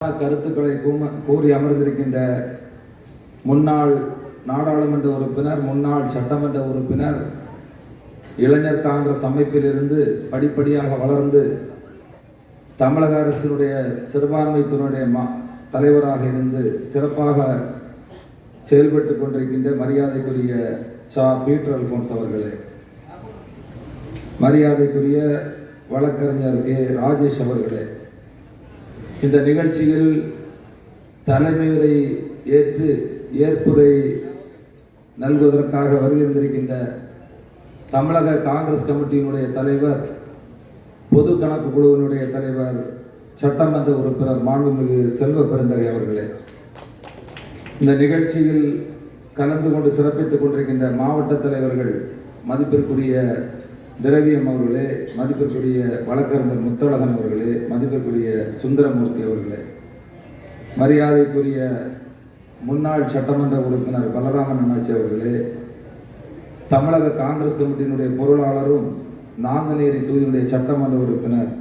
கருத்துக்களை கூறி அமர்ந்திருக்கின்ற முன்னாள் நாடாளுமன்ற உறுப்பினர், முன்னாள் சட்டமன்ற உறுப்பினர், இளைஞர் காங்கிரஸ் அமைப்பிலிருந்து படிப்படியாக வளர்ந்து தமிழக அரசினுடைய சிறுபான்மைத்துறையுடைய தலைவராக இருந்து சிறப்பாக செயல்பட்டு கொண்டிருக்கின்ற மரியாதைக்குரிய பீட்டர் அல்போன்ஸ் அவர்களே, மரியாதைக்குரிய வழக்கறிஞர் கே ராஜேஷ் அவர்களே, இந்த நிகழ்ச்சியில் தலைமையுரை ஏற்று ஏற்புரை நல்குவதற்காக வருகின்றிருக்கின்ற தமிழக காங்கிரஸ் கமிட்டியினுடைய தலைவர், பொது கணக்கு குழுவினுடைய தலைவர், சட்டமன்ற உறுப்பினர் மாண்புமிகு செல்வ பெருந்தகை அவர்களே, இந்த நிகழ்ச்சியில் கலந்து கொண்டு சிறப்பித்துக் கொண்டிருக்கின்ற மாவட்ட தலைவர்கள், மதிப்பிற்குரிய திரவியம் அவர்களே, மதிப்பிற்குரிய வழக்கறிஞர் முத்தழகன் அவர்களே, மதிப்பிற்குரிய சுந்தரமூர்த்தி அவர்களே, மரியாதைக்குரிய முன்னாள் சட்டமன்ற உறுப்பினர் பலராமன் அண்ணாச்சி அவர்களே, தமிழக காங்கிரஸ் கமிட்டியினுடைய பொருளாளரும் நாங்குநேரி தொகுதியினுடைய சட்டமன்ற உறுப்பினர்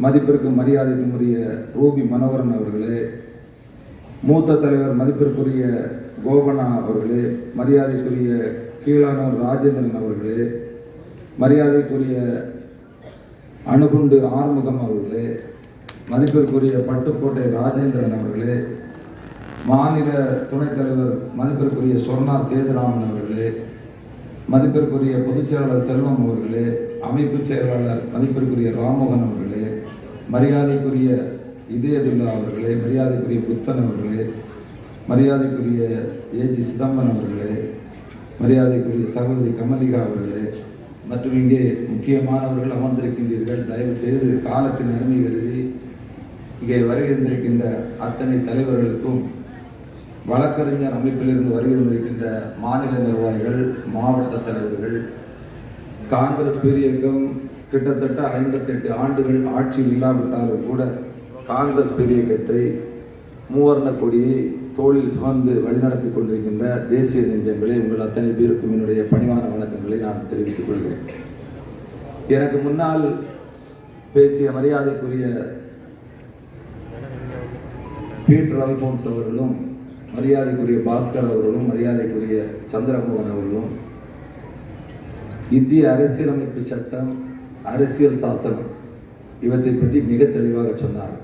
மதிப்பிற்கும் மரியாதைக்கும் உரிய ரூபி மனோகரன் அவர்களே, மூத்த தலைவர் மதிப்பிற்குரிய கோபனா அவர்களே, மரியாதைக்குரிய கீழானூர் ராஜேந்திரன் அவர்களே, மரியாதைக்குரிய அணுகுண்டு ஆறுமுகம் அவர்களே, மதிப்பிற்குரிய பட்டுக்கோட்டை ராஜேந்திரன் அவர்களே, மாநில துணைத் தலைவர் மதிப்பிற்குரிய சொர்ணா சேதுராமன் அவர்களே, மதிப்பிற்குரிய பொதுச் செயலாளர் செல்வம் அவர்களே, அமைப்பு செயலாளர் மதிப்பிற்குரிய ராமோகன் அவர்களே, மரியாதைக்குரிய இதயதுல்லா அவர்களே, மரியாதைக்குரிய புத்தன் அவர்களே, மரியாதைக்குரிய ஏஜி சிதம்பரம் அவர்களே, மரியாதைக்குரிய சகோதரி கமலிகா அவர்களே மற்றும் இங்கே முக்கியமானவர்கள் அமர்ந்திருக்கின்றீர்கள். தயவு செய்து காலத்தின் அருமை கருதி இங்கே வருகின்றிருக்கின்ற அத்தனை தலைவர்களுக்கும், வழக்கறிஞர் அமைப்பிலிருந்து வருகின்றிருக்கின்ற மாநில நிர்வாகிகள், மாவட்ட தலைவர்கள், காங்கிரஸ் பேரியக்கம் கிட்டத்தட்ட 58 ஆண்டுகள் ஆட்சியில் இல்லாவிட்டாலும் கூட காங்கிரஸ் பேரியக்கத்தை மூவர்ண கொடியை தோளில் சுமந்து வழிநடத்தி கொண்டிருக்கின்ற தேசிய நெஞ்சங்களே, உங்கள் அத்தனை பேருக்கும் என்னுடைய பணிவான வணக்கங்களை நான் தெரிவித்துக் கொள்கிறேன். எனக்கு முன்னால் பேசிய மரியாதைக்குரிய பீட்டர் அல்போன்ஸ் அவர்களும், மரியாதைக்குரிய பாஸ்கர் அவர்களும், மரியாதைக்குரிய சந்திரமோகன் அவர்களும் இந்திய அரசியலமைப்பு சட்டம், அரசியல் சாசனம் இவற்றை பற்றி மிக தெளிவாக சொன்னார்.